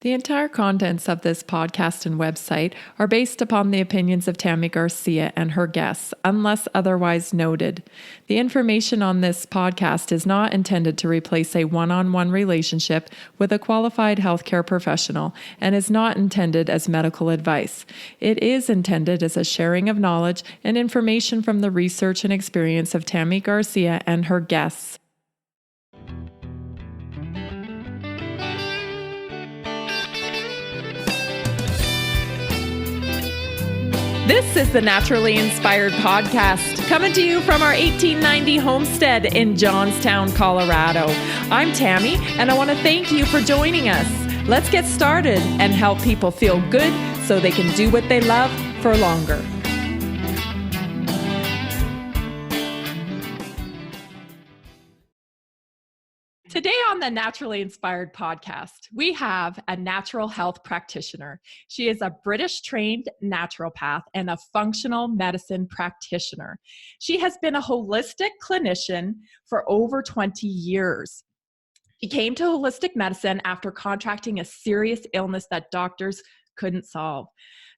The entire contents of this podcast and website are based upon the opinions of Tammy Garcia and her guests, unless otherwise noted. The information on this podcast is not intended to replace a one-on-one relationship with a qualified healthcare professional and is not intended as medical advice. It is intended as a sharing of knowledge and information from the research and experience of Tammy Garcia and her guests. This is the Naturally Inspired Podcast, coming to you from our 1890 homestead in Johnstown, Colorado. I'm Tammy, and I want to thank you for joining us. Let's get started and help people feel good so they can do what they love for longer. Today on the Naturally Inspired Podcast, we have a natural health practitioner. She is a British-trained naturopath and a functional medicine practitioner. She has been a holistic clinician for over 20 years. She came to holistic medicine after contracting a serious illness that doctors couldn't solve.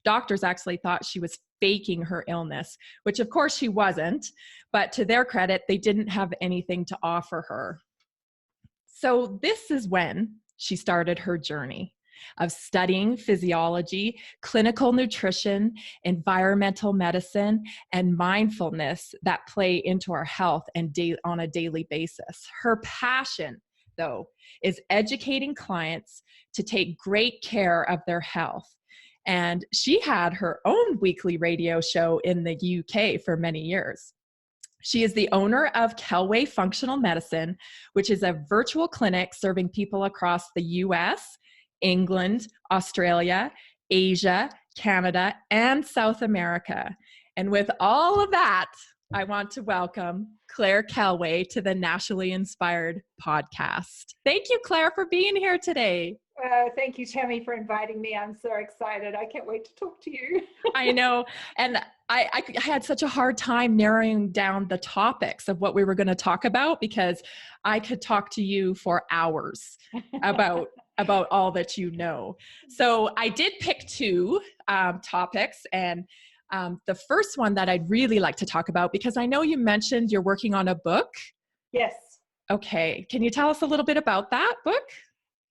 Doctors actually thought she was faking her illness, which of course she wasn't, but to their credit, they didn't have anything to offer her. So this is when she started her journey of studying physiology, clinical nutrition, environmental medicine, and mindfulness that play into our health and on a daily basis. Her passion, though, is educating clients to take great care of their health. And she had her own weekly radio show in the UK for many years. She is the owner of Kelway Functional Medicine, which is a virtual clinic serving people across the US, England, Australia, Asia, Canada, and South America. And with all of that, I want to welcome Clare Kelway to the Naturally Inspired Podcast. Thank you, Clare, for being here today. Thank you, Tammy, for inviting me. I'm so excited. I can't wait to talk to you. I know. And I had such a hard time narrowing down the topics of what we were going to talk about because I could talk to you for hours about all that you know. So I did pick two topics, and the first one that I'd really like to talk about, because I know you mentioned you're working on a book. Yes. Okay. Can you tell us a little bit about that book?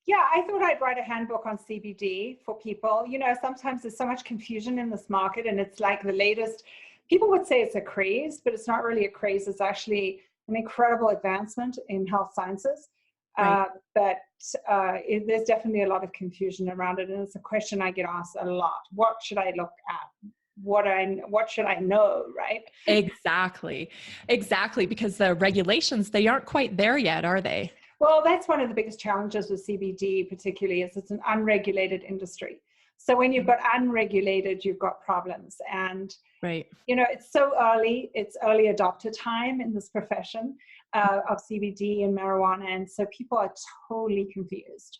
Yeah, I thought I'd write a handbook on CBD for people. You know, sometimes there's so much confusion in this market, and it's like the latest. People would say it's a craze, but it's not really a craze. It's actually an incredible advancement in health sciences. Right. There's definitely a lot of confusion around it, and it's a question I get asked a lot. What should I look at? What should I know, right? Exactly, because the regulations, they aren't quite there yet, are they? Well, that's one of the biggest challenges with CBD particularly is it's an unregulated industry. So when you've got unregulated, you've got problems. And, right. You know, it's so early, it's early adopter time in this profession of CBD and marijuana. And so people are totally confused.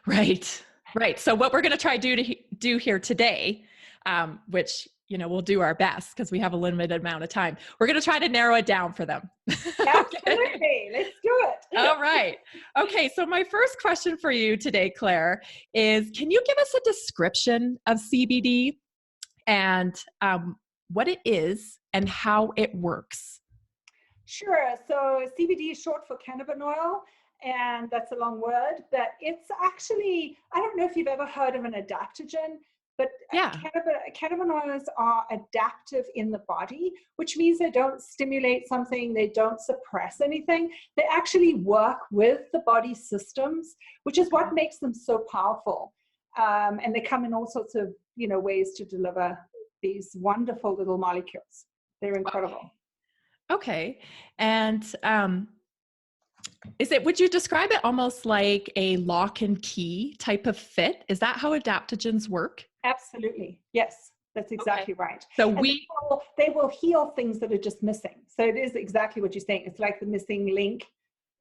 Right. So what we're going to try to do here today, which, you know, we'll do our best because we have a limited amount of time. We're going to try to narrow it down for them. Absolutely. Let's do it. All right. Okay. So my first question for you today, Clare, is can you give us a description of CBD and what it is and how it works? Sure. So CBD is short for cannabinoid, and that's a long word, but it's actually, I don't know if you've ever heard of an adaptogen. But yeah. Cannabinoids are adaptive in the body, which means they don't stimulate something, they don't suppress anything. They actually work with the body systems, which is what makes them so powerful. And they come in all sorts of, you know, ways to deliver these wonderful little molecules. They're incredible. Okay. And would you describe it almost like a lock and key type of fit? Is that how adaptogens work? Absolutely. Yes, that's exactly right. So they will heal things that are just missing. So it is exactly what you're saying. It's like the missing link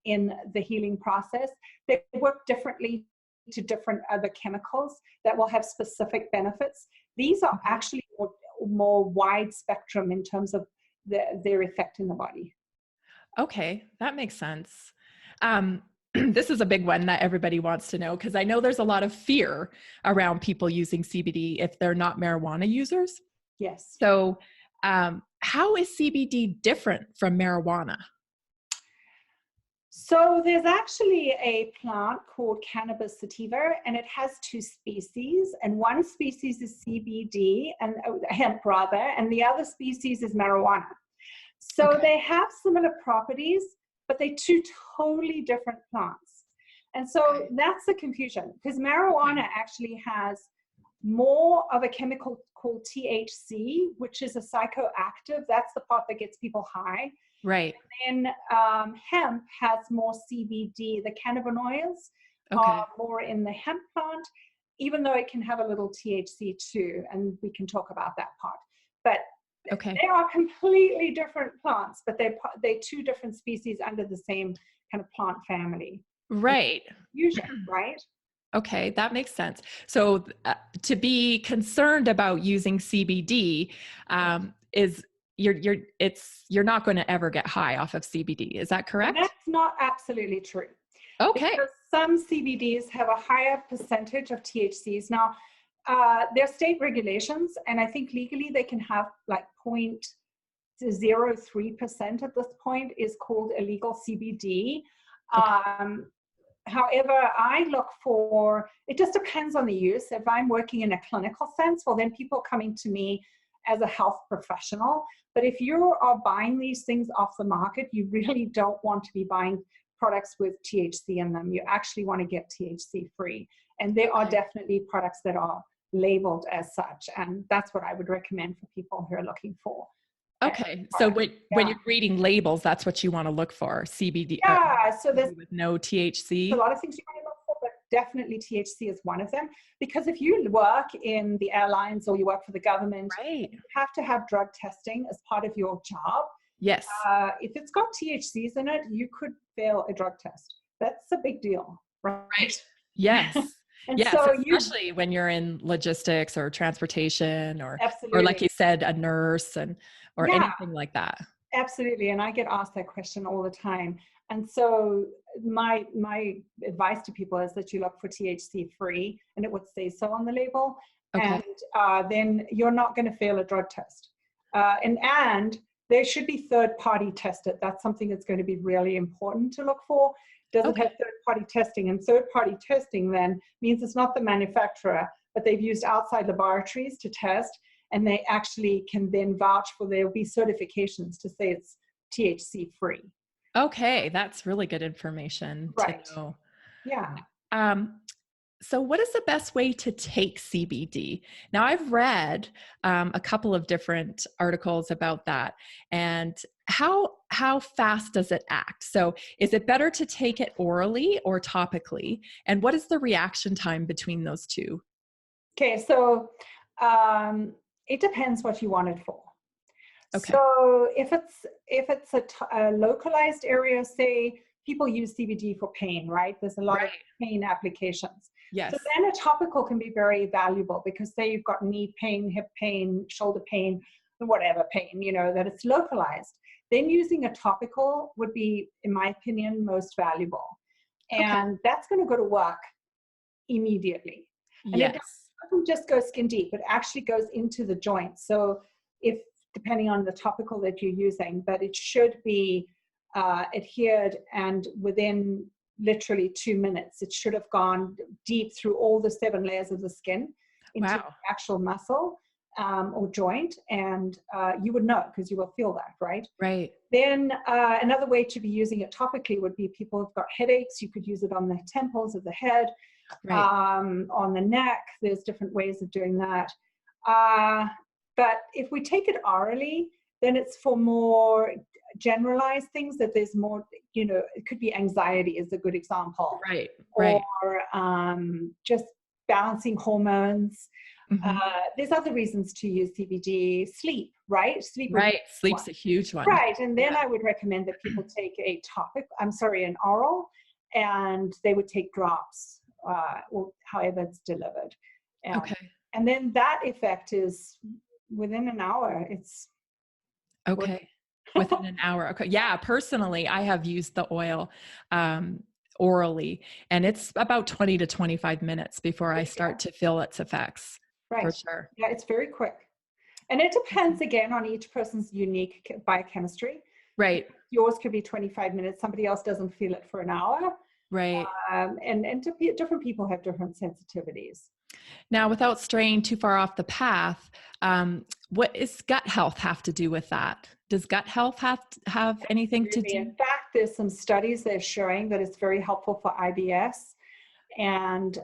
in the healing process. They work differently to different other chemicals that will have specific benefits. These are actually more wide spectrum in terms of their effect in the body. Okay, that makes sense. this is a big one that everybody wants to know, because I know there's a lot of fear around people using CBD if they're not marijuana users. Yes. So how is CBD different from marijuana? So there's actually a plant called cannabis sativa, and it has two species, and one species is CBD, and hemp rather, and the other species is marijuana. So Okay. they have similar properties, but they're two totally different plants. And so that's the confusion, because marijuana actually has more of a chemical called THC, which is a psychoactive. That's the part that gets people high. Right. And hemp has more CBD. The cannabinoids are more in the hemp plant, even though it can have a little THC too, and we can talk about that part. But they are completely different plants, but they're two different species under the same kind of plant family. Right. Fusion, right? Okay, that makes sense. So to be concerned about using CBD is you're not going to ever get high off of CBD. Is that correct? And that's not absolutely true. Okay. Because some CBDs have a higher percentage of THCs. Now, there are state regulations, and I think legally they can have like 0.03% at this point is called illegal CBD. However, I look for, it just depends on the use. If I'm working in a clinical sense, well, then people are coming to me as a health professional. But if you are buying these things off the market, you really don't want to be buying products with THC in them. You actually want to get THC free. And there are definitely products that are labeled as such. And that's what I would recommend for people who are looking for. Okay. So when you're reading labels, that's what you want to look for. CBD. Yeah. So there's with no THC. a lot of things you want to look for, but definitely THC is one of them. Because if you work in the airlines or you work for the government, you have to have drug testing as part of your job. Yes. If it's got THCs in it, you could fail a drug test. That's a big deal, right? Yes. And yes, so especially when you're in logistics or transportation or absolutely. or like you said, a nurse or anything like that. Absolutely. And I get asked that question all the time. And so my advice to people is that you look for THC free, and it would say so on the label. And then you're not going to fail a drug test. And they should be third party tested. That's something that's going to be really important to look for. Does it have third party testing? And third party testing then means it's not the manufacturer, but they've used outside laboratories to test, and they actually can then vouch for, there'll be certifications to say it's THC free. Okay, that's really good information to know. Yeah. So what is the best way to take CBD? Now, I've read a couple of different articles about that. And how fast does it act? So is it better to take it orally or topically? And what is the reaction time between those two? Okay, so it depends what you want it for. Okay. So if it's a localized area, say people use CBD for pain, right? There's a lot of pain applications. Yes. So then a topical can be very valuable, because say you've got knee pain, hip pain, shoulder pain, whatever pain, that it's localized. Then using a topical would be, in my opinion, most valuable. And that's going to go to work immediately. And it doesn't just go skin deep, it actually goes into the joint. So depending on the topical that you're using, but it should be adhered, and within literally 2 minutes, it should have gone deep through all the 7 layers of the skin into the actual muscle or joint. And you would know, because you will feel that, right? Right. Then another way to be using it topically would be people who've got headaches. You could use it on the temples of the head, on the neck. There's different ways of doing that. But if we take it orally, then it's for more generalized things, that there's more, it could be anxiety is a good example. Right. Or just balancing hormones. There's other reasons to use CBD. Sleep, right? Sleep's a huge one. Right. And then I would recommend that people take an oral, and they would take drops, or however it's delivered. And then that effect is within an hour. It's within an hour. Okay. Yeah. Personally, I have used the oil orally, and it's about 20 to 25 minutes before I start to feel its effects. Right. For sure. Yeah, it's very quick. And it depends again on each person's unique biochemistry. Right. Yours could be 25 minutes. Somebody else doesn't feel it for an hour. Right. And different people have different sensitivities. Now, without straying too far off the path, what is gut health have to do with that? Does gut health have anything to do? In fact, there's some studies that are showing that it's very helpful for IBS. And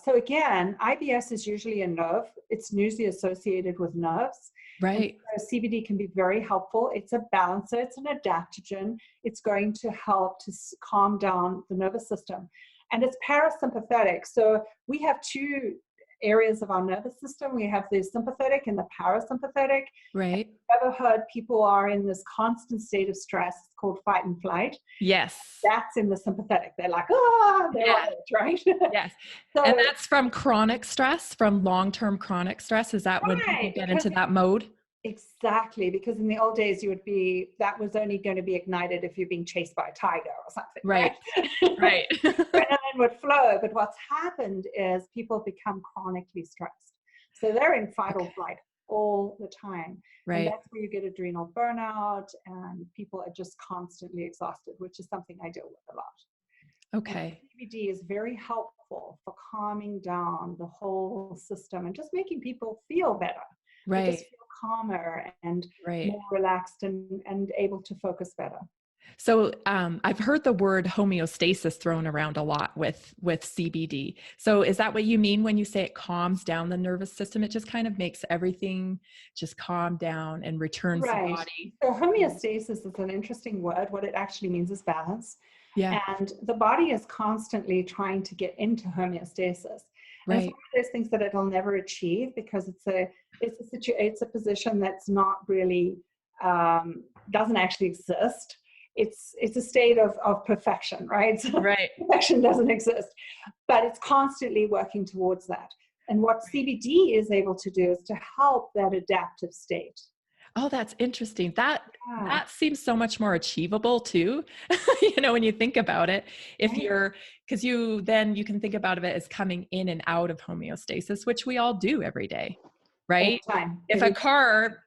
so again, IBS is usually a nerve. It's usually associated with nerves. Right. And so CBD can be very helpful. It's a balancer. It's an adaptogen. It's going to help to calm down the nervous system. And it's parasympathetic. So we have two areas of our nervous system. We have the sympathetic and the parasympathetic. Right. I've ever heard people are in this constant state of stress. It's called fight and flight. Yes. That's in the sympathetic. They're like, oh, they're on it, right? Yes. So, and that's from chronic stress, from long-term chronic stress. Is that when people get into that mode? Exactly. Because in the old days, that was only going to be ignited if you're being chased by a tiger or something. Right. Right. Adrenaline would flow. But what's happened is people become chronically stressed. So they're in fight or flight all the time. Right. And that's where you get adrenal burnout and people are just constantly exhausted, which is something I deal with a lot. Okay. And CBD is very helpful for calming down the whole system and just making people feel better. Right. They just feel calmer and more relaxed and able to focus better. So I've heard the word homeostasis thrown around a lot with CBD. So is that what you mean when you say it calms down the nervous system? It just kind of makes everything just calm down and returns the body. So homeostasis is an interesting word. What it actually means is balance. Yeah. And the body is constantly trying to get into homeostasis. And it's one of those things that it'll never achieve because it's a position that's not really doesn't actually exist. It's a state of perfection, right? So perfection doesn't exist, but it's constantly working towards that. And what CBD is able to do is to help that adaptive state. Oh, that's interesting. That seems so much more achievable too. When you think about it, because you can think about it as coming in and out of homeostasis, which we all do every day, right? All the time. If a car,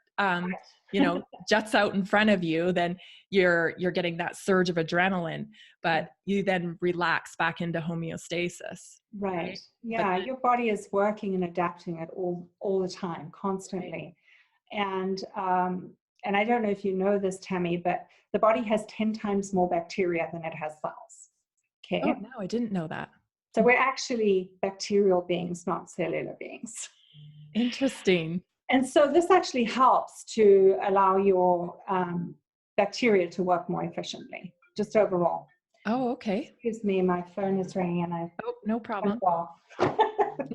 juts out in front of you, then you're getting that surge of adrenaline, but you then relax back into homeostasis. Right. Yeah. Your body is working and adapting it all the time, constantly. And I don't know if you know this, Tammy, but the body has 10 times more bacteria than it has cells. Okay. Oh, no, I didn't know that. So we're actually bacterial beings, not cellular beings. Interesting. And so this actually helps to allow your bacteria to work more efficiently, just overall. Oh, okay. Excuse me, my phone is ringing and no problem.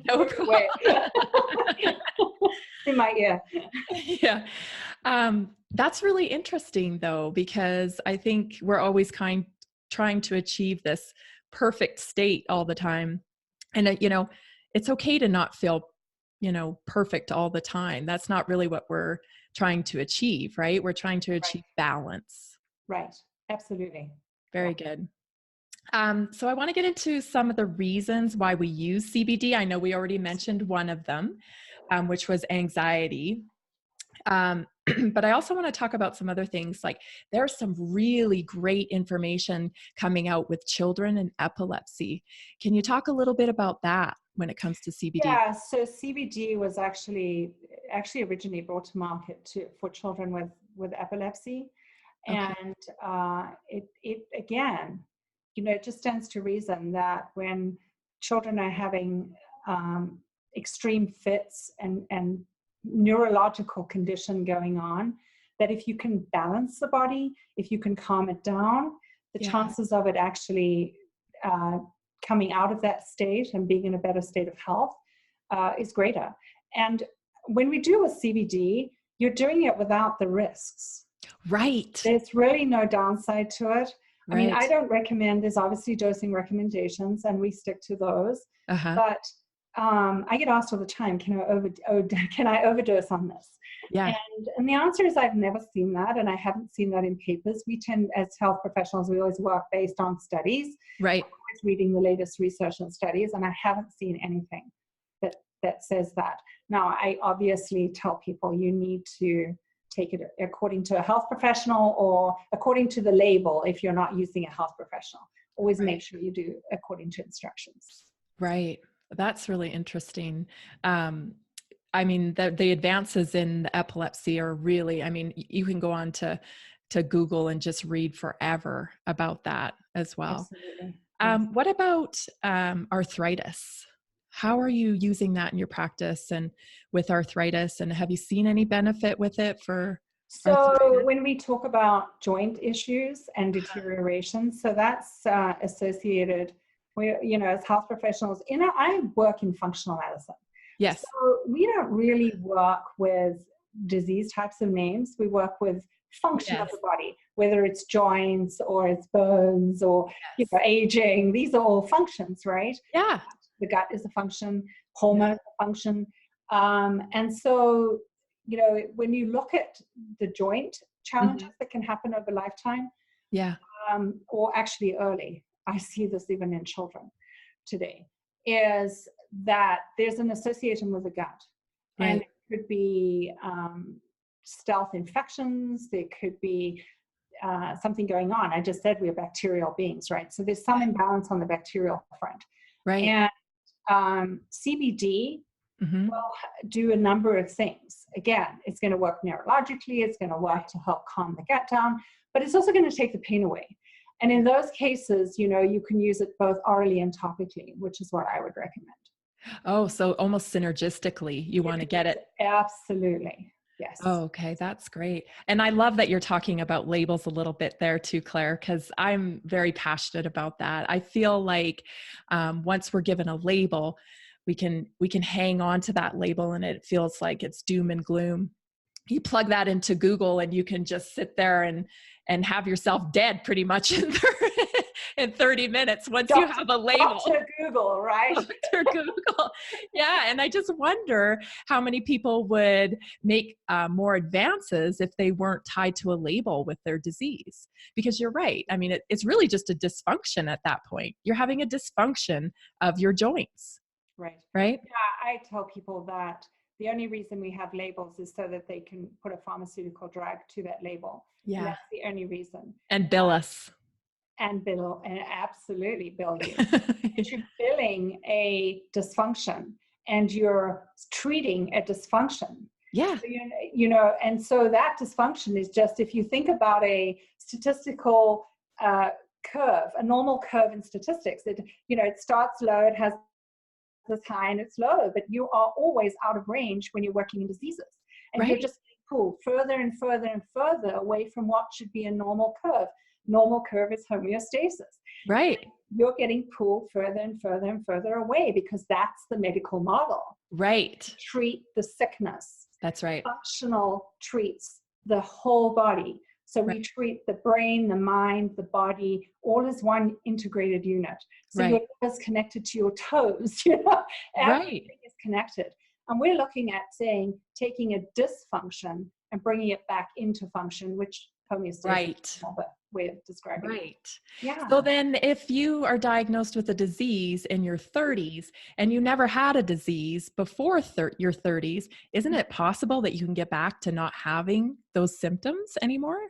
No problem. In my ear. Yeah. That's really interesting though, because I think we're always trying to achieve this perfect state all the time. And it's okay to not feel, perfect all the time. That's not really what we're trying to achieve, right? We're trying to achieve balance. Right. Absolutely. Very good. So I want to get into some of the reasons why we use CBD. I know we already mentioned one of them, which was anxiety. But I also want to talk about some other things. Like there's some really great information coming out with children and epilepsy. Can you talk a little bit about that when it comes to CBD? Yeah, so CBD was actually originally brought to market for children with epilepsy. Okay. And it again, it just stands to reason that when children are having extreme fits and neurological condition going on, that if you can balance the body, if you can calm it down, the chances of it actually coming out of that state and being in a better state of health is greater. And when we do a CBD, you're doing it without the risks. Right. There's really no downside to it. Right. I mean, I don't recommend, there's obviously dosing recommendations and we stick to those. Uh-huh. But I get asked all the time, can I overdose on this? Yeah. And the answer is I've never seen that, and I haven't seen that in papers. We tend, as health professionals, we always work based on studies. Right. I'm always reading the latest research and studies, and I haven't seen anything that says that. Now, I obviously tell people you need to take it according to a health professional or according to the label if you're not using a health professional. Always make sure you do according to instructions. Right. That's really interesting. I mean, the advances in the epilepsy are really, I mean, you can go on to Google and just read forever about that as well. Absolutely. What about arthritis? How are you using that in your practice and with arthritis? And have you seen any benefit with it for arthritis? When we talk about joint issues and deterioration, so that's associated with, as health professionals, I work in functional medicine. Yes. So we don't really work with disease types of names. We work with function of the body, whether it's joints or it's bones or aging. These are all functions, right? Yeah. The gut is a function, hormone is a function. And so, when you look at the joint challenges that can happen over lifetime, or actually early, I see this even in children today, is that there's an association with the gut. Right. And it could be stealth infections, there could be something going on. I just said we're bacterial beings, right? So there's some imbalance on the bacterial front. Right. And CBD will do a number of things. Again, it's going to work neurologically, it's going to work to help calm the gut down, but it's also going to take the pain away. And in those cases, you can use it both orally and topically, which is what I would recommend. Oh, so almost synergistically, you want to get it. Absolutely. Yes. Oh, okay. That's great. And I love that you're talking about labels a little bit there too, Claire, because I'm very passionate about that. I feel like once we're given a label, we can hang on to that label and it feels like it's doom and gloom. You plug that into Google and you can just sit there and have yourself dead pretty much in 30 minutes once you have a label. Dr. Google, right? Dr. Google. Yeah. And I just wonder how many people would make more advances if they weren't tied to a label with their disease. Because you're right. I mean, it's really just a dysfunction at that point. You're having a dysfunction of your joints. Right. Right? Yeah, I tell people that the only reason we have labels is so that they can put a pharmaceutical drug to that label. Yeah. And that's the only reason. And bill us. And absolutely bill you. If you're billing a dysfunction and you're treating a dysfunction. Yeah. So, and so that dysfunction is just, if you think about a statistical curve, a normal curve in statistics, it starts low, it has this high and it's low, but you are always out of range when you're working in diseases. And you're just pulled further and further and further away from what should be a normal curve. Normal curve is homeostasis. Right. You're getting pulled further and further and further away because that's the medical model. Right. Treat the sickness. That's right. Functional treats the whole body. So we treat the brain, the mind, the body, all as one integrated unit. So your liver is connected to your toes, everything is connected. And we're looking at taking a dysfunction and bringing it back into function, which homeostasis is another way of describing it. Yeah. So then if you are diagnosed with a disease in your 30s and you never had a disease before your 30s, isn't it possible that you can get back to not having those symptoms anymore?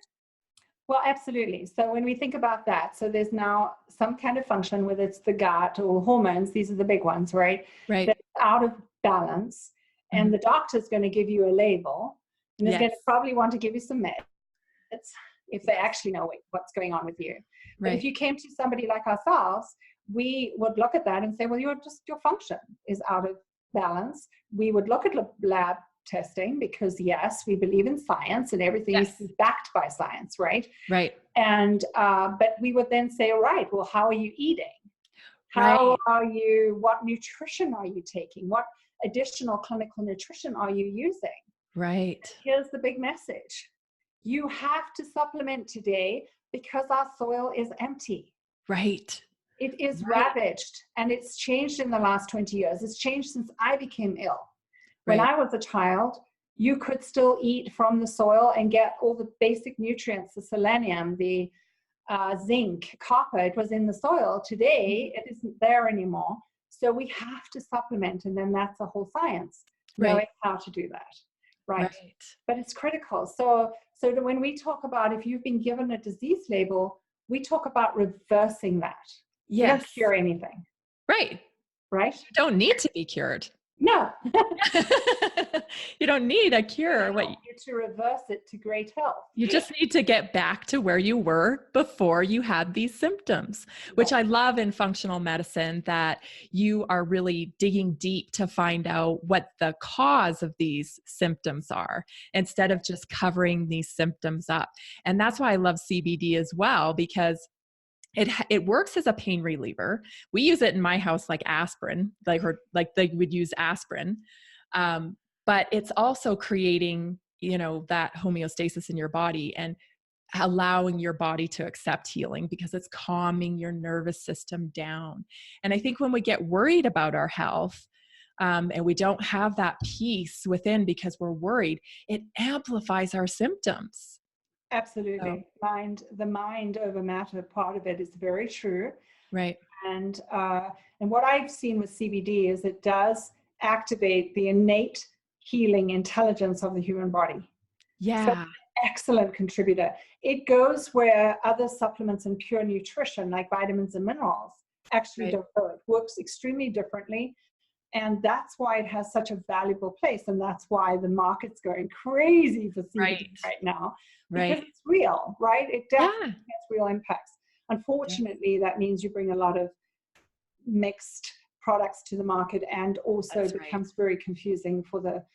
Well, absolutely. So when we think about that, so there's now some kind of function, whether it's the gut or hormones, these are the big ones, right? Right. That's out of balance. And the doctor's going to give you a label and is going to probably want to give you some meds if they actually know what's going on with you. But if you came to somebody like ourselves, we would look at that and say, well, your function is out of balance. We would look at lab testing because yes, we believe in science and everything is backed by science, right? Right. And but we would then say, all right, well, how are you eating? What nutrition are you taking? What additional clinical nutrition are you using? Right. Here's the big message. You have to supplement today because our soil is empty. Right. It is Right. ravaged, and it's changed in the last 20 years. It's changed since I became ill. When Right. I was a child, you could still eat from the soil and get all the basic nutrients, the selenium, the zinc, copper. It was in the soil. Today, it isn't there anymore. So we have to supplement, and then that's a whole science, knowing Right. how to do that. Right. Right. But it's critical. So when we talk about if you've been given a disease label, we talk about reversing that. We don't Yes. cure anything, Right. right? You don't need to be cured. No. You don't need a cure. What You to reverse it to great health. you just need to get back to where you were before you had these symptoms, which I love in functional medicine, that you are really digging deep to find out what the cause of these symptoms are instead of just covering these symptoms up. And that's why I love CBD as well, because it works as a pain reliever. We use it in my house like aspirin, like they would use aspirin. But it's also creating, that homeostasis in your body and allowing your body to accept healing because it's calming your nervous system down. And I think when we get worried about our health, and we don't have that peace within because we're worried, it amplifies our symptoms. Absolutely. So, The mind over matter part of it is very true. right. And what I've seen with CBD is it does activate the innate healing intelligence of the human body. Yeah. So excellent contributor. It goes where other supplements and pure nutrition like vitamins and minerals actually Right. don't go. It works extremely differently. And that's why it has such a valuable place. And that's why the market's going crazy for CBD right now, because Right. it's real, right? It definitely Yeah. has real impacts. Yeah. Unfortunately, that means you bring a lot of mixed products to the market, and also That's it right. becomes very confusing for the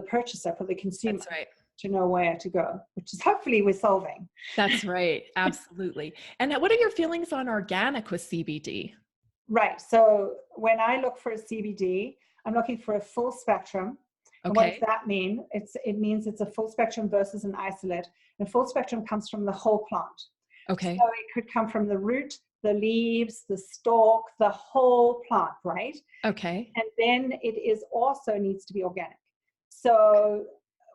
purchaser, for the consumer, That's right. to know where to go, which is hopefully we're solving. That's right. Absolutely. And what are your feelings on organic with CBD? Right. So when I look for a CBD, I'm looking for a full spectrum. And what does Okay. that mean? It means it's a full spectrum versus an isolate. And a full spectrum comes from the whole plant. So Okay. it could come from the root, the leaves, the stalk, the whole plant, right? Okay. And then it is also needs to be organic. So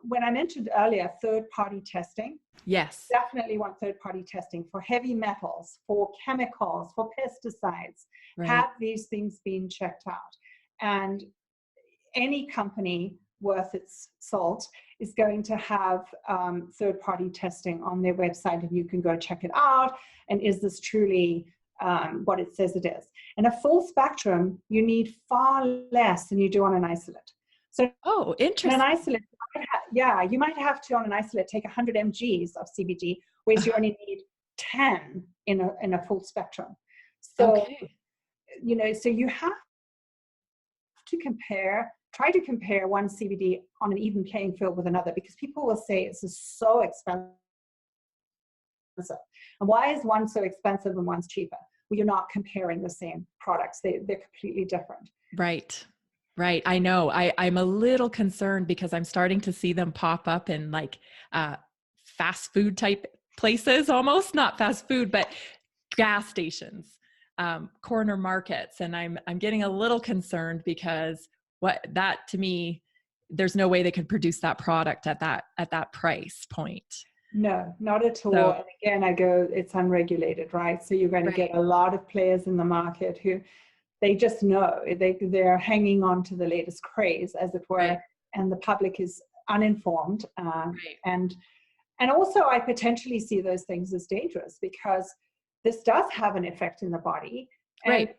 when I mentioned earlier, third-party testing, Yes. definitely want third-party testing for heavy metals, for chemicals, for pesticides. Right. Have these things been checked out? And any company worth its salt is going to have third-party testing on their website, and you can go check it out. And is this truly what it says it is? And a full spectrum, you need far less than you do on an isolate. So Oh, in an interesting. isolate, you might have to on an isolate take 100 mgs of CBD, whereas you only need 10 in a full spectrum. So Okay. so you have to try to compare one CBD on an even playing field with another, because people will say this is so expensive. And why is one so expensive and one's cheaper? Well, you're not comparing the same products. They're completely different. Right. Right. I know. I'm a little concerned because I'm starting to see them pop up in like fast food type places, almost not fast food, but gas stations, corner markets. And I'm getting a little concerned because that to me, there's no way they could produce that product at that price point. No, not at all. So, And again, it's unregulated, right? So you're going to get right. a lot of players in the market who they just know they're hanging on to the latest craze, as it were, Right. and the public is uninformed. Right. And also, I potentially see those things as dangerous, because this does have an effect in the body. And Right.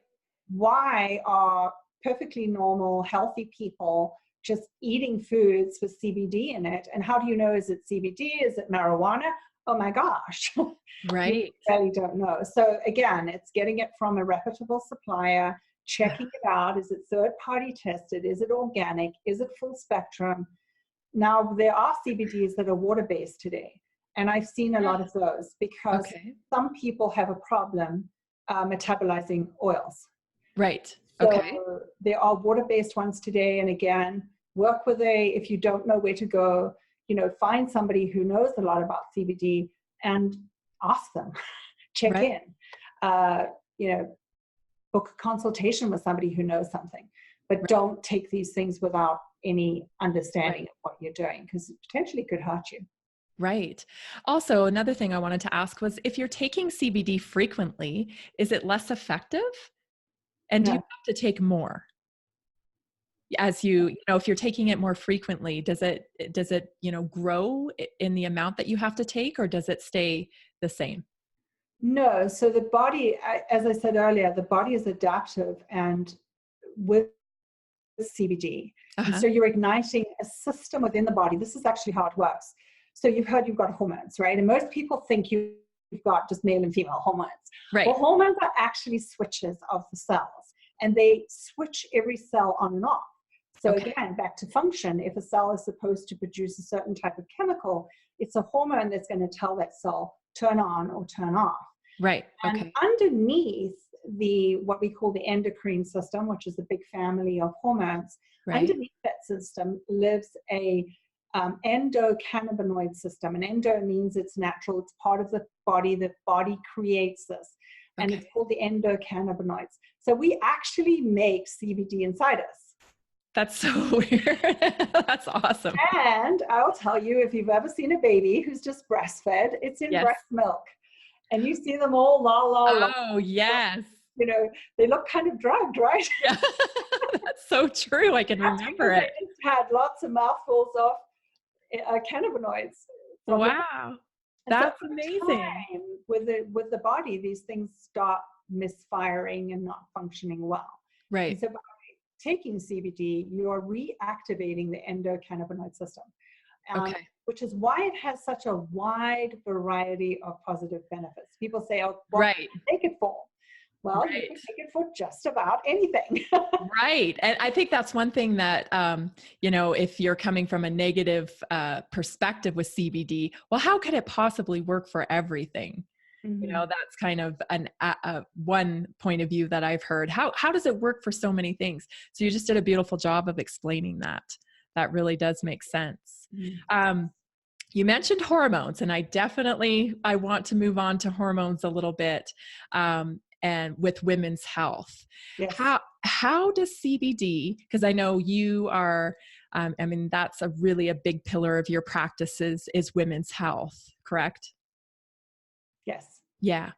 why are perfectly normal, healthy people just eating foods with CBD in it? And how do you know, is it CBD? Is it marijuana? Oh my gosh. You Right. really don't know. So again, it's getting it from a reputable supplier, checking it out. Is it third party tested? Is it organic? Is it full spectrum? Now, there are CBDs that are water-based today, and I've seen a lot of those, because Okay. some people have a problem metabolizing oils. Right. So Okay. there are water-based ones today, and again, work with if you don't know where to go, find somebody who knows a lot about CBD and ask them, check Right. in. You know, book a consultation with somebody who knows something, but don't take these things without any understanding of what you're doing, because it potentially could hurt you. Right. Also, another thing I wanted to ask was, if you're taking CBD frequently, is it less effective? And do you No, have to take more? As if you're taking it more frequently, does it, grow in the amount that you have to take, or does it stay the same? no. So the body, as I said earlier, the body is adaptive, and with CBD. And Uh-huh. so you're igniting a system within the body. This is actually how it works. So you've heard you've got hormones, right? And most people think you've got just male and female hormones. Right. Well, hormones are actually switches of the cells, and they switch every cell on and off. So again, back to function, if a cell is supposed to produce a certain type of chemical, it's a hormone that's going to tell that cell turn on or turn off. Right. And Okay. underneath what we call the endocrine system, which is a big family of hormones, Right. underneath that system lives a endocannabinoid system. And endo means it's natural. It's part of the body. The body creates this. And it's called the endocannabinoids. So we actually make CBD inside us. That's so weird. That's awesome. And I'll tell you, if you've ever seen a baby who's just breastfed, it's in breast milk. And you see them all Oh, yes. They look kind of drugged, right? Yeah. That's so true. I can remember it. They just had lots of mouthfuls of cannabinoids. Wow. That's amazing. With the body, these things start misfiring and not functioning well. Right. And so by taking CBD, you're reactivating the endocannabinoid system, which is why it has such a wide variety of positive benefits. People say, oh, what can I take it for? Well, you can take it for just about anything. Right. And I think that's one thing that, if you're coming from a negative perspective with CBD, well, how could it possibly work for everything? Mm-hmm. That's kind of one point of view that I've heard. How does it work for so many things? So you just did a beautiful job of explaining that. That really does make sense. Mm-hmm. You mentioned hormones, and I want to move on to hormones a little bit. And with women's health. Yes. How does CBD, because I know you are, that's really a big pillar of your practices is women's health, correct? Yes. Yeah.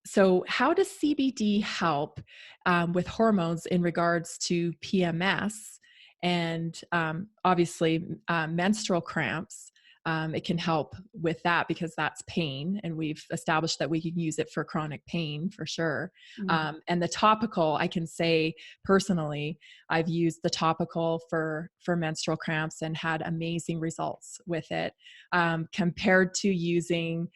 So how does CBD help with hormones in regards to PMS and obviously menstrual cramps? It can help with that because that's pain, and we've established that we can use it for chronic pain for sure. Mm-hmm. And the topical, I can say personally, I've used the topical for menstrual cramps and had amazing results with it. Compared to using,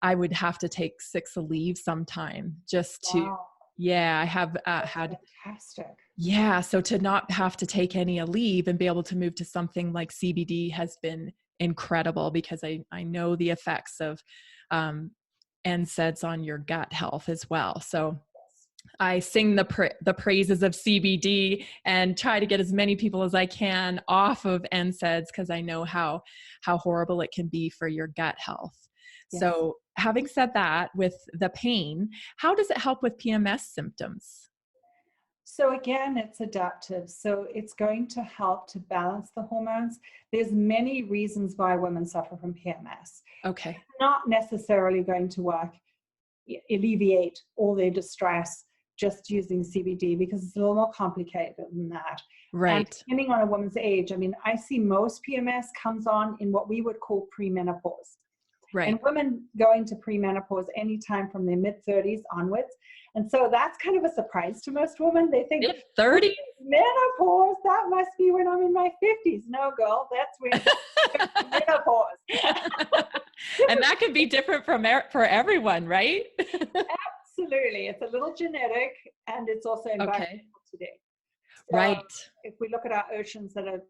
I would have to take 6 Aleve sometime just to. Wow. Yeah, I have had. Fantastic. Yeah, so to not have to take any Aleve and be able to move to something like CBD has been incredible, because I know the effects of NSAIDs on your gut health as well. So I sing the praises of CBD and try to get as many people as I can off of NSAIDs, because I know how horrible it can be for your gut health. Yes. So having said that, with the pain, how does it help with PMS symptoms? So again, it's adaptive. So it's going to help to balance the hormones. There's many reasons why women suffer from PMS. Okay. It's not necessarily going to alleviate all their distress just using CBD, because it's a little more complicated than that. Right. And depending on a woman's age, I see most PMS comes on in what we would call premenopause. Right. And women go into premenopause anytime from their mid-30s onwards. And so that's kind of a surprise to most women. They think, mid-30s? Menopause, that must be when I'm in my 50s. No, girl, that's when menopause. And that can be different for everyone, right? Absolutely. It's a little genetic, and it's also environmental today. So right. If we look at our oceans that are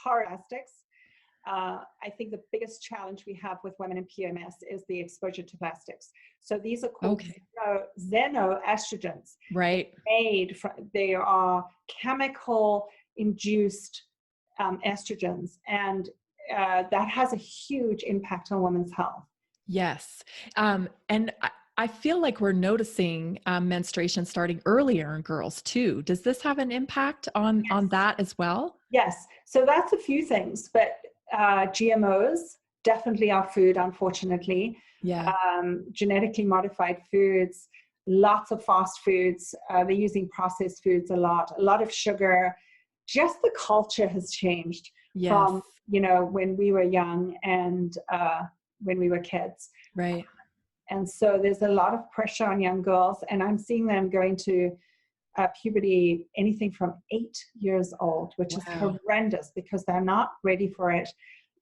horror plastics, I think the biggest challenge we have with women in PMS is the exposure to plastics. So these are called xenoestrogens. Right. They are chemical induced estrogens, and that has a huge impact on women's health. Yes. And I feel like we're noticing menstruation starting earlier in girls too. Does this have an impact on Yes. that as well? Yes. So that's a few things, but GMOs definitely are food, unfortunately. Yeah. Genetically modified foods, lots of fast foods. They're using processed foods a lot of sugar. Just the culture has changed Yes. from, you know, when we were young and when we were kids. Right. And so there's a lot of pressure on young girls, and I'm seeing them going to puberty anything from 8 years old, which is Wow. horrendous because they're not ready for it.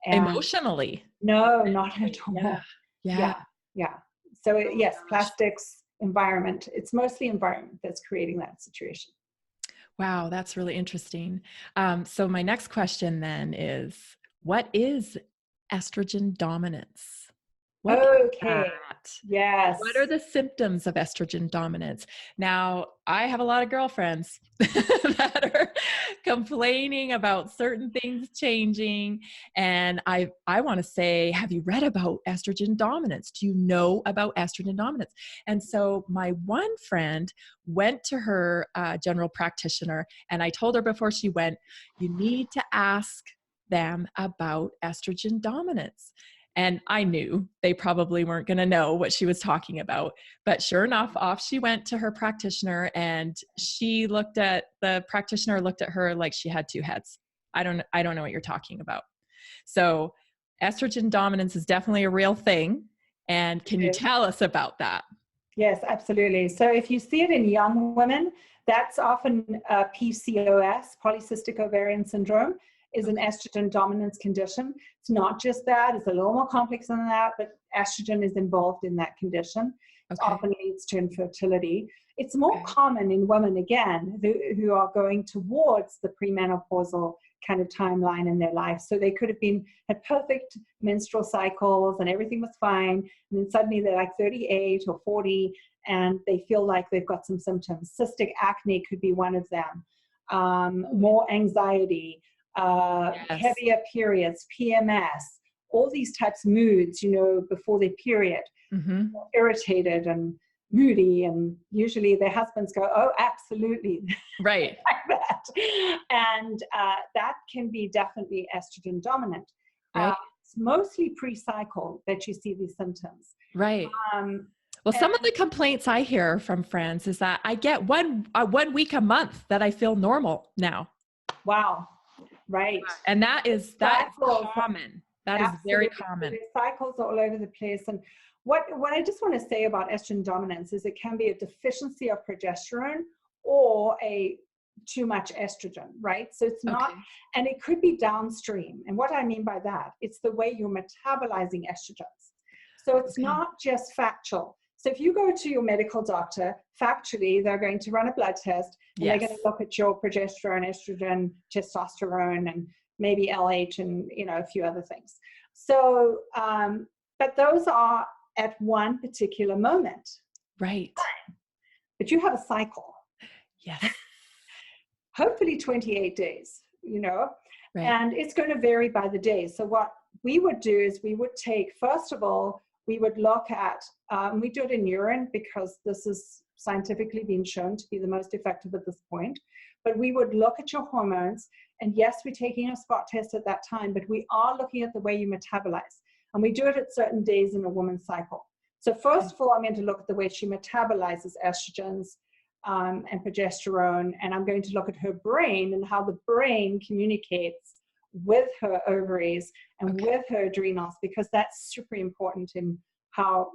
And Emotionally. no, not at Yeah. all. Yeah, Yeah. yeah. So Oh my yes, gosh. plastics, environment. It's mostly environment that's creating that situation. Wow, that's really interesting. So my next question then is, what is estrogen dominance? What is Okay. that? What are Yes. the symptoms of estrogen dominance? Now, I have a lot of girlfriends that are complaining about certain things changing. And I want to say, have you read about estrogen dominance? Do you know about estrogen dominance? And so my one friend went to her general practitioner, and I told her before she went, you need to ask them about estrogen dominance. And I knew they probably weren't going to know what she was talking about. But sure enough, off she went to her practitioner, and the practitioner looked at her like she had two heads. I don't know what you're talking about. So estrogen dominance is definitely a real thing. And can you tell us about that? Yes, absolutely. So if you see it in young women, that's often PCOS, polycystic ovarian syndrome, is an Okay. estrogen dominance condition. It's not just that, it's a little more complex than that, but estrogen is involved in that condition. It Okay. often leads to infertility. It's more Okay. common in women, again, who are going towards the premenopausal kind of timeline in their life. So they could have had perfect menstrual cycles and everything was fine. And then suddenly they're like 38 or 40 and they feel like they've got some symptoms. Cystic acne could be one of them. More anxiety, Yes. heavier periods, PMS, all these types of moods, you know, before their period, Mm-hmm. irritated and moody. And usually their husbands go, oh, absolutely, Right. like that. And that can be definitely estrogen dominant. Right. It's mostly pre-cycle that you see these symptoms. Right. Um, Well, and some of the complaints I hear from friends is that I get one week a month that I feel normal now. wow, right. And that is Cycles, common. That is very absolutely. So common. there's cycles all over the place. And what I just want to say about estrogen dominance is it can be a deficiency of progesterone or a too much estrogen, right? So it's not, Okay. and it could be downstream. And what I mean by that, it's the way you're metabolizing estrogens. So it's Okay. not just factual. So if you go to your medical doctor, factually, they're going to run a blood test and they're Yes. going to look at your progesterone, estrogen, testosterone, and maybe LH and, you know, a few other things. So, but those are at one particular moment. Right. But you have a cycle, Yes. hopefully 28 days, you know, Right. and it's going to vary by the day. So what we would do is we would take, first of all, we would look at, we do it in urine because this is scientifically been shown to be the most effective at this point. But we would look at your hormones. And yes, we're taking a spot test at that time, but we are looking at the way you metabolize. And we do it at certain days in a woman's cycle. So first of all, I'm going to look at the way she metabolizes estrogens and progesterone. And I'm going to look at her brain and how the brain communicates with her ovaries and with her adrenals, because that's super important in how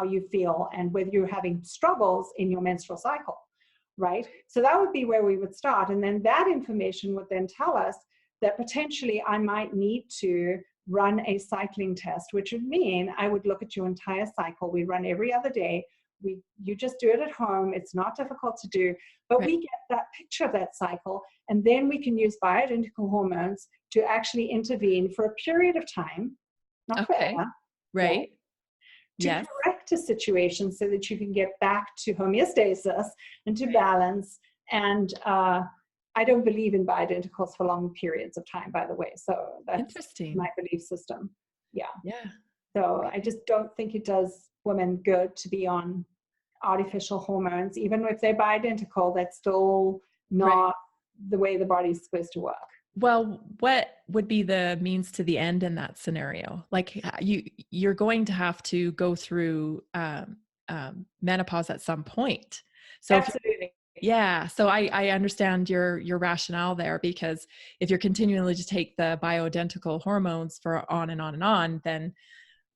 you feel and whether you're having struggles in your menstrual cycle, right? So that would be where we would start. And then that information would then tell us that potentially I might need to run a cycling test, which would mean I would look at your entire cycle. We run every other day. You just do it at home. It's not difficult to do, but we get that picture of that cycle, and then we can use bioidentical hormones to actually intervene for a period of time, not forever, Right. to Yes. correct a situation so that you can get back to homeostasis and to balance. And I don't believe in bioidenticals for long periods of time, by the way. So that's Interesting. my belief system. Yeah. Yeah. So I just don't think it does women good to be on artificial hormones. Even if they're bioidentical, that's still not the way the body's supposed to work. Well, what would be the means to the end in that scenario? Like you're going to have to go through menopause at some point. So Absolutely. so I understand your rationale there, because if you're continually to take the bioidentical hormones for on and on and on, then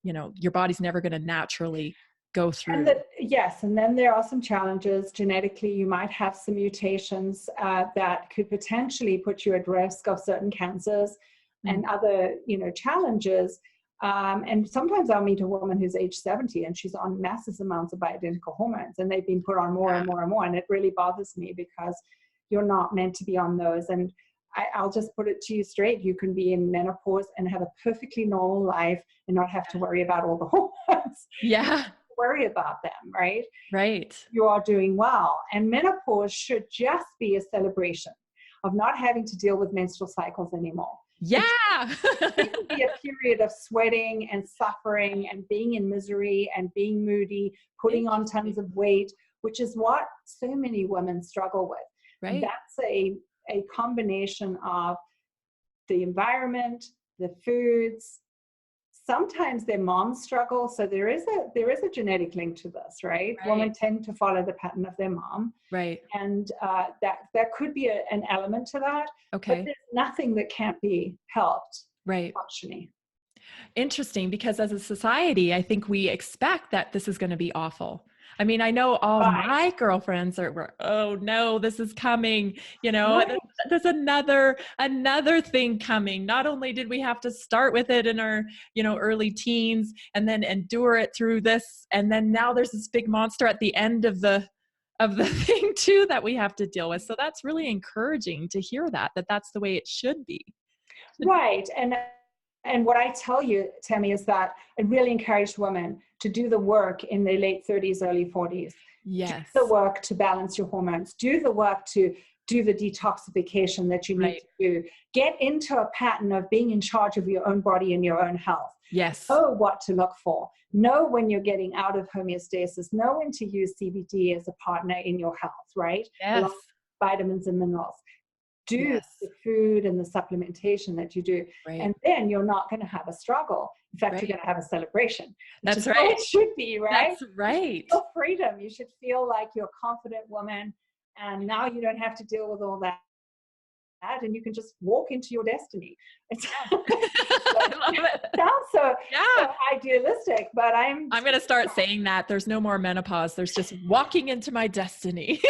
your body's never going to naturally go through. Yes, and then there are some challenges. Genetically, you might have some mutations that could potentially put you at risk of certain cancers and other, challenges. And sometimes I'll meet a woman who's age 70 and she's on massive amounts of bioidentical hormones, and they've been put on more and more and more. And it really bothers me because you're not meant to be on those. And I'll just put it to you straight. You can be in menopause and have a perfectly normal life and not have to worry about all the hormones. Yeah. Worry about them, right? Right. You are doing well. And menopause should just be a celebration of not having to deal with menstrual cycles anymore. Yeah. It can be a period of sweating and suffering and being in misery and being moody, putting on tons of weight, which is what so many women struggle with. Right. That's a combination of the environment, the foods. Sometimes their moms struggle, so there is a genetic link to this, right? Women tend to follow the pattern of their mom, right? And that could be an element to that. Okay, but there's nothing that can't be helped, right? Functionally. Interesting, because as a society, I think we expect that this is going to be awful. I mean, I know all my girlfriends were, oh no, this is coming, there's another thing coming. Not only did we have to start with it in our, early teens and then endure it through this, and then now there's this big monster at the end of the thing too that we have to deal with. So that's really encouraging to hear that's the way it should be. Right. And what I tell you, Tammy, is that I really encourage women to do the work in their late 30s, early 40s. Yes. Do the work to balance your hormones. Do the work to do the detoxification that you need to do. Get into a pattern of being in charge of your own body and your own health. Yes. Know what to look for. Know when you're getting out of homeostasis. Know when to use CBD as a partner in your health, right? Yes. Along with vitamins and minerals. Do the food and the supplementation that you do. And then you're not going to have a struggle. In fact, you're going to have a celebration. That's right. It should be, right? That's right. Feel freedom. You should feel like you're a confident woman. And now you don't have to deal with all that. And you can just walk into your destiny. I love it. Sounds so idealistic, but I'm going to start saying that. There's no more menopause. There's just walking into my destiny.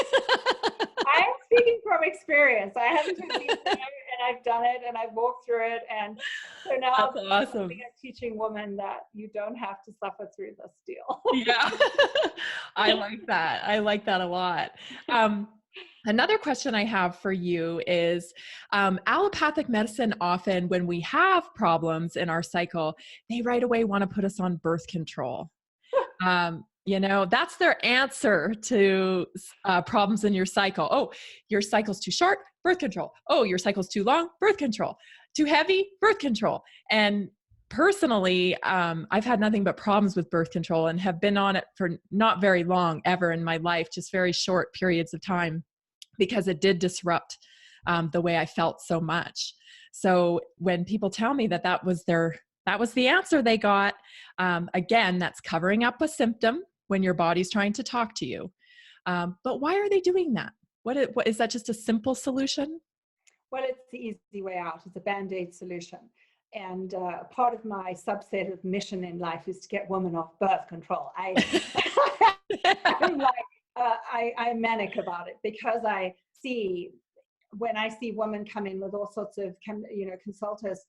I'm speaking from experience. I haven't been there, and I've done it, and I've walked through it, and so now that's awesome. I'm teaching women that you don't have to suffer through this deal. Yeah, I like that. I like that a lot. Another question I have for you is allopathic medicine, often when we have problems in our cycle, they right away want to put us on birth control. That's their answer to problems in your cycle. Oh, your cycle's too short, birth control. Oh, your cycle's too long, birth control. Too heavy, birth control. And personally, I've had nothing but problems with birth control and have been on it for not very long ever in my life, just very short periods of time, because it did disrupt the way I felt so much. So when people tell me that was the answer they got, again, that's covering up a symptom when your body's trying to talk to you. But why are they doing that? What is that, just a simple solution? Well, it's the easy way out. It's a Band-Aid solution. And part of my subset of mission in life is to get women off birth control. I'm manic about it, because when I see women come in with all sorts of, consultants,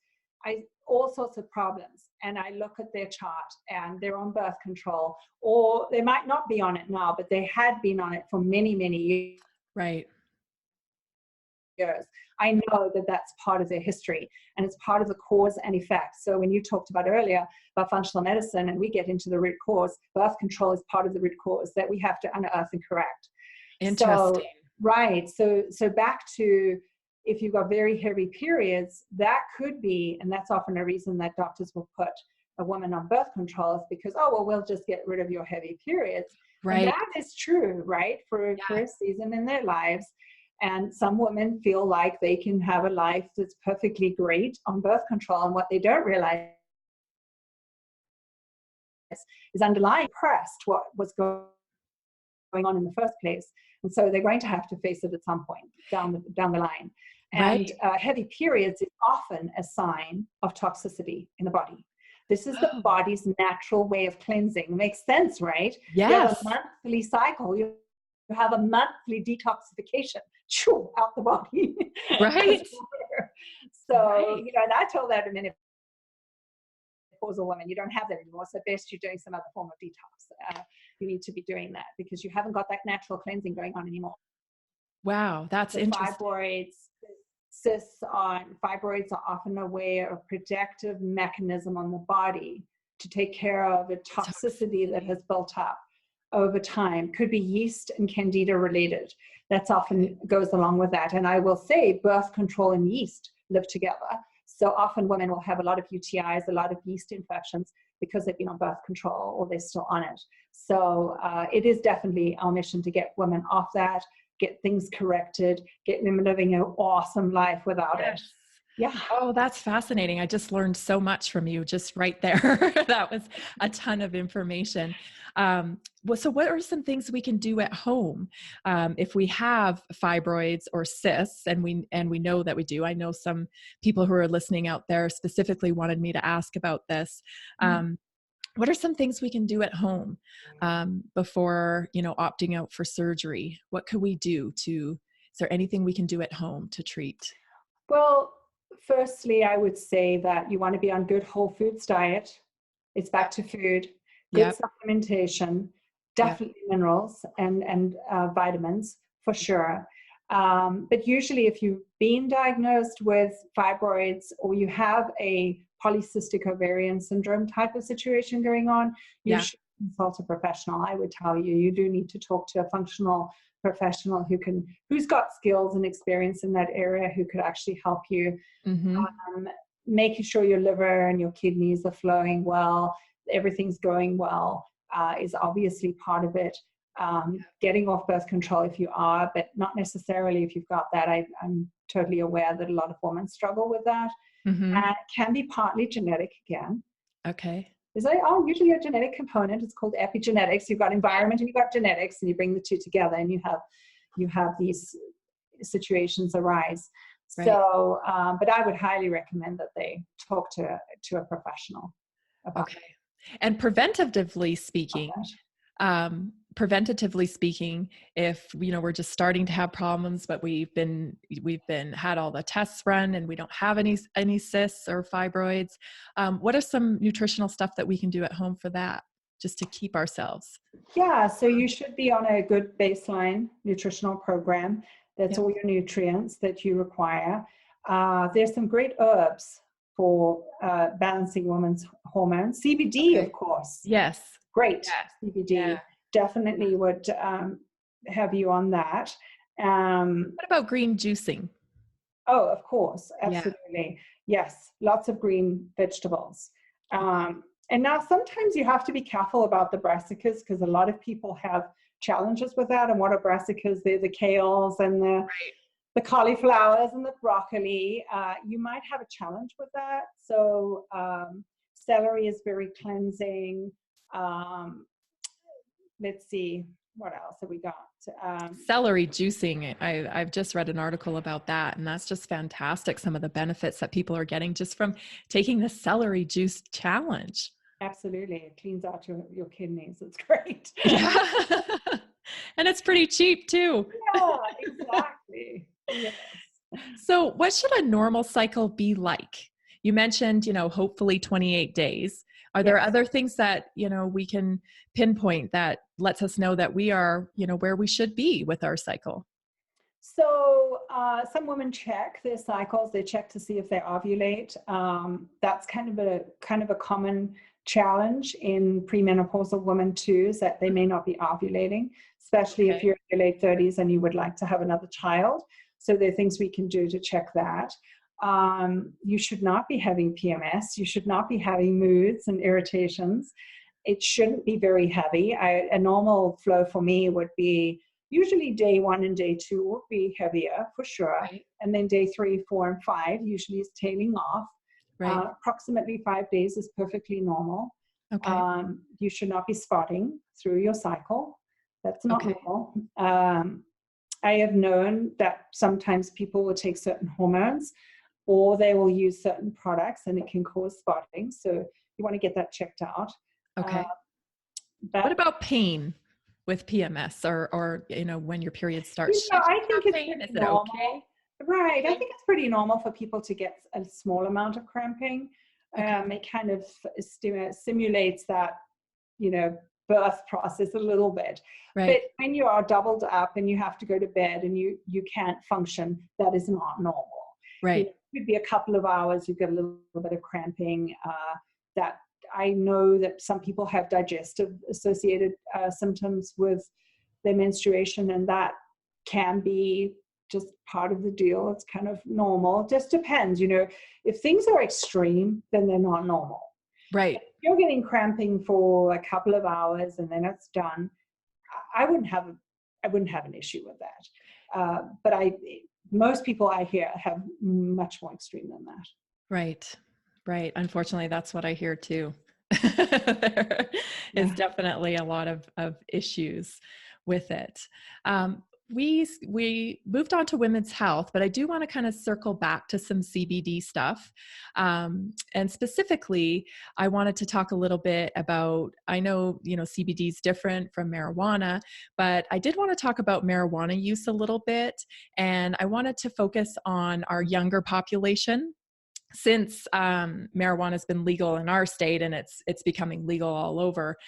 all sorts of problems, and I look at their chart and they're on birth control, or they might not be on it now, but they had been on it for many, many years. Right. I know that that's part of their history, and it's part of the cause and effect. So when you talked about earlier about functional medicine, and we get into the root cause, birth control is part of the root cause that we have to unearth and correct. Interesting. So back to, if you've got very heavy periods, that could be, and that's often a reason that doctors will put a woman on birth control is because, oh, well, we'll just get rid of your heavy periods. Right. And that is true, right? For a season in their lives. And some women feel like they can have a life that's perfectly great on birth control. And what they don't realize is underlying pressed what was going on in the first place. And so they're going to have to face it at some point down the line. And heavy periods is often a sign of toxicity in the body. This is the body's natural way of cleansing. Makes sense, right? Yes. You have a monthly cycle. You have a monthly detoxification. Chew out the body. Right. So, and I told that a menopausal woman, you don't have that anymore. So best you're doing some other form of detox. You need to be doing that because you haven't got that natural cleansing going on anymore. Wow, that's interesting. Fibroids are often a way of protective mechanism on the body to take care of a toxicity that has built up over time. Could be yeast and candida related. That's often goes along with that. And I will say birth control and yeast live together. So often women will have a lot of UTIs, a lot of yeast infections because they've been on birth control or they're still on it. So it is definitely our mission to get women off that, get things corrected, get them living an awesome life without it. Yeah. Oh, that's fascinating. I just learned so much from you just right there. That was a ton of information. So what are some things we can do at home if we have fibroids or cysts, and we know that we do? I know some people who are listening out there specifically wanted me to ask about this. What are some things we can do at home before, opting out for surgery? What could we do is there anything we can do at home to treat? Well, firstly, I would say that you want to be on good whole foods diet. It's back to food, good supplementation, definitely minerals and vitamins for sure. But usually if you've been diagnosed with fibroids or you have a polycystic ovarian syndrome type of situation going on, you should consult a professional. I would tell you do need to talk to a functional professional who's got skills and experience in that area, who could actually help you. Making sure your liver and your kidneys are flowing well, everything's going well, is obviously part of it. Getting off birth control if you are, but not necessarily if you've got that. I'm totally aware that a lot of women struggle with that. And it can be partly genetic again. Okay. There's usually a genetic component. It's called epigenetics. You've got environment and you've got genetics, and you bring the two together and you have these situations arise. Right. So, but I would highly recommend that they talk to a professional about it. And preventatively speaking, if we're just starting to have problems, but we've had all the tests run and we don't have any cysts or fibroids, what are some nutritional stuff that we can do at home for that, just to keep ourselves? So you should be on a good baseline nutritional program. That's all your nutrients that you require. There's some great herbs for balancing women's hormones. CBD, of course. Yes. Great. CBD. Definitely would have you on that. What about green juicing? Oh, of course. Absolutely. Yes. Lots of green vegetables. And now sometimes you have to be careful about the brassicas because a lot of people have challenges with that. And what are brassicas? They're the kales and the cauliflowers and the broccoli. You might have a challenge with that. So celery is very cleansing. Let's see, what else have we got? Celery juicing. I've just read an article about that, and that's just fantastic. Some of the benefits that people are getting just from taking the celery juice challenge. Absolutely. It cleans out your kidneys. It's great. And it's pretty cheap too. Yeah, exactly. Yes. So what should a normal cycle be like? You mentioned, hopefully 28 days. Are there other things that, we can pinpoint that lets us know that we are, where we should be with our cycle? So some women check their cycles. They check to see if they ovulate. That's kind of a common challenge in premenopausal women too, is that they may not be ovulating, especially if you're in your late 30s and you would like to have another child. So there are things we can do to check that. You should not be having PMS. You should not be having moods and irritations. It shouldn't be very heavy. A normal flow for me would be usually day 1 and day 2 would be heavier for sure. Right. And then day 3, 4, and 5 usually is tailing off. Right. Approximately 5 days is perfectly normal. Okay. You should not be spotting through your cycle. That's not Okay. normal. I have known that sometimes people will take certain hormones or they will use certain products and it can cause spotting. So you want to get that checked out. Okay. But What about pain with PMS or when your period starts? I think it's pain? pretty Is it normal. okay? Right. I think it's pretty normal for people to get a small amount of cramping. Okay. It kind of simulates that, birth process a little bit. Right. But when you are doubled up and you have to go to bed and you can't function, that is not normal. Right. It could be a couple of hours, you get a little bit of cramping. That I know that some people have digestive associated symptoms with their menstruation, and that can be just part of the deal. It's kind of normal. It just depends, if things are extreme, then they're not normal. Right. If you're getting cramping for a couple of hours and then it's done, I wouldn't have an issue with that. But most people I hear have much more extreme than that. Right. Right. Unfortunately, that's what I hear too. There is definitely a lot of issues with it. We moved on to women's health, but I do want to kind of circle back to some CBD stuff. And specifically, I wanted to talk a little bit about, I know, CBD is different from marijuana, but I did want to talk about marijuana use a little bit. And I wanted to focus on our younger population. Since marijuana has been legal in our state and it's becoming legal all over,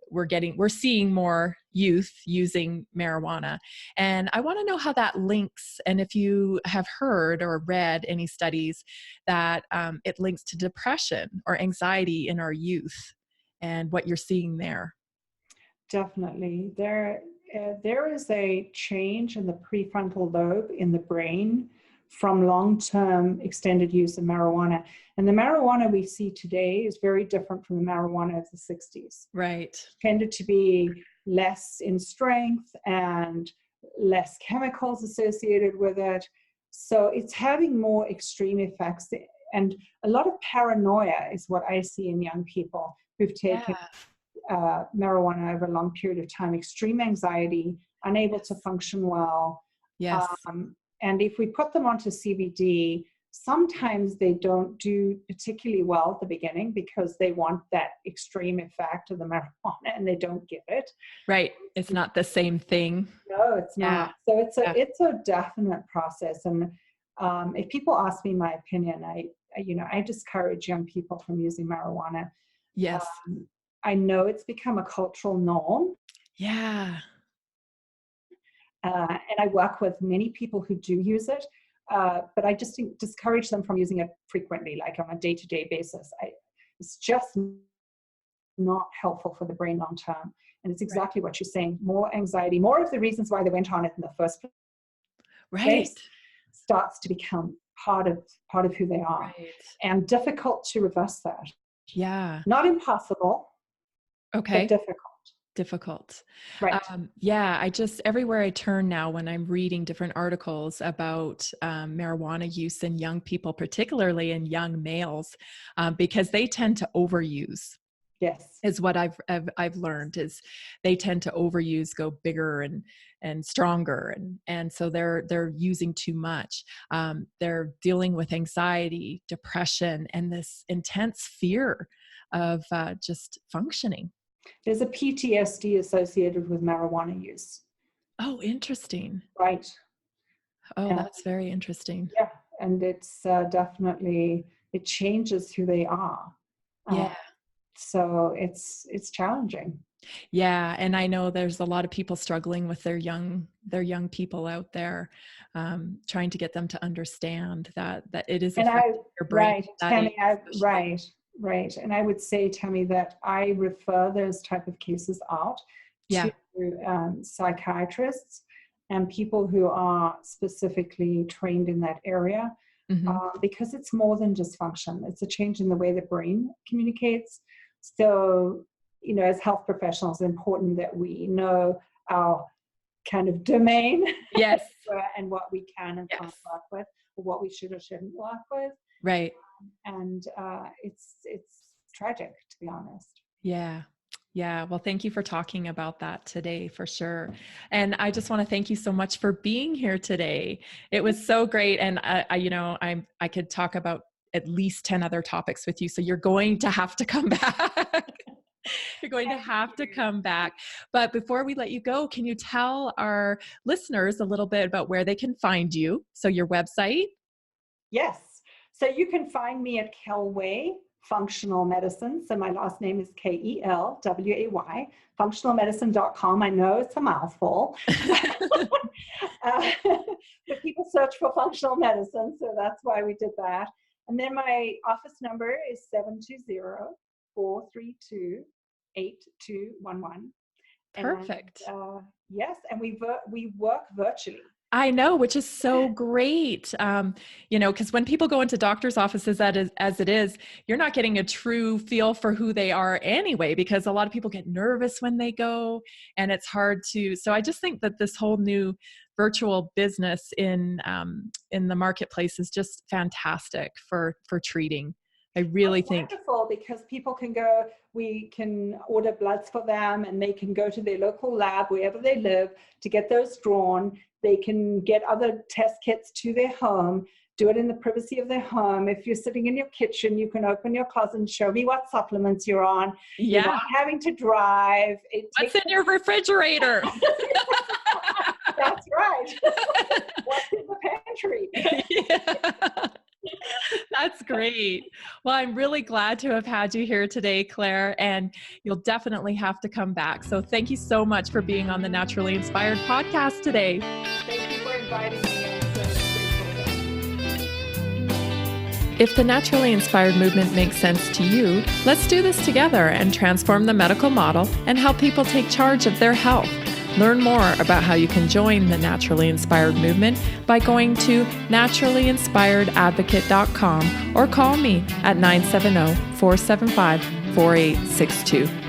we're seeing more youth using marijuana. And I want to know how that links, and if you have heard or read any studies that it links to depression or anxiety in our youth, and what you're seeing there. Definitely. There is a change in the prefrontal lobe in the brain from long-term extended use of marijuana. And the marijuana we see today is very different from the marijuana of the 60s. Right. It tended to be less in strength and less chemicals associated with it. So it's having more extreme effects. And a lot of paranoia is what I see in young people who've taken marijuana over a long period of time. Extreme anxiety, unable to function well. Yes. And if we put them onto CBD, sometimes they don't do particularly well at the beginning because they want that extreme effect of the marijuana and they don't get it. Right. It's not the same thing. No, it's not. So it's a definite process. And if people ask me my opinion, I discourage young people from using marijuana. Yes. I know it's become a cultural norm. Yeah. And I work with many people who do use it, but I just discourage them from using it frequently, like on a day-to-day basis. It's just not helpful for the brain long term. And it's exactly what you're saying. More anxiety, more of the reasons why they went on it in the first place starts to become part of who they are. Right. And difficult to reverse that. Yeah. Not impossible, but difficult. Right. I just, everywhere I turn now when I'm reading different articles about marijuana use in young people, particularly in young males, because they tend to overuse. Yes. Is what I've learned is they tend to overuse, go bigger and stronger. And so they're using too much. They're dealing with anxiety, depression, and this intense fear of just functioning. There's a PTSD associated with marijuana use. Oh, interesting. Right. Oh, that's very interesting. Yeah. And it's definitely, it changes who they are. Yeah. So it's challenging. Yeah. And I know there's a lot of people struggling with their young people out there, trying to get them to understand that it is affecting your brain. Right. And I would say, Tammy, that I refer those type of cases out to psychiatrists and people who are specifically trained in that area. Mm-hmm. because it's more than just function. It's a change in the way the brain communicates. So, as health professionals, it's important that we know our kind of domain. Yes. And what we can and can't work with, or what we should or shouldn't work with. Right. And it's tragic, to be honest. Yeah. Yeah. Well, thank you for talking about that today for sure. And I just want to thank you so much for being here today. It was so great. And I could talk about at least 10 other topics with you. So you're going to have to come back. You're going to have to come back. But before we let you go, can you tell our listeners a little bit about where they can find you? So your website? Yes. So you can find me at Kelway Functional Medicine. So my last name is Kelway, functionalmedicine.com. I know it's a mouthful. But people search for functional medicine, so that's why we did that. And then my office number is 720-432-8211. Perfect. And, yes, and we work virtually. I know, which is so great. Because when people go into doctor's offices as it is, you're not getting a true feel for who they are anyway, because a lot of people get nervous when they go and it's hard to. So I just think that this whole new virtual business in the marketplace is just fantastic for treating. I really think wonderful, because people can go, we can order bloods for them, and they can go to their local lab wherever they live to get those drawn. They can get other test kits to their home, do it in the privacy of their home. If you're sitting in your kitchen, you can open your closet and show me what supplements you're on. Yeah. You're not having to drive. What's in your refrigerator? That's right. What's in the pantry? Yeah. That's great. Well, I'm really glad to have had you here today, Claire, and you'll definitely have to come back. So thank you so much for being on the Naturally Inspired podcast today. Thank you for inviting me. If the Naturally Inspired movement makes sense to you, let's do this together and transform the medical model and help people take charge of their health. Learn more about how you can join the Naturally Inspired movement by going to naturallyinspiredadvocate.com or call me at 970-475-4862.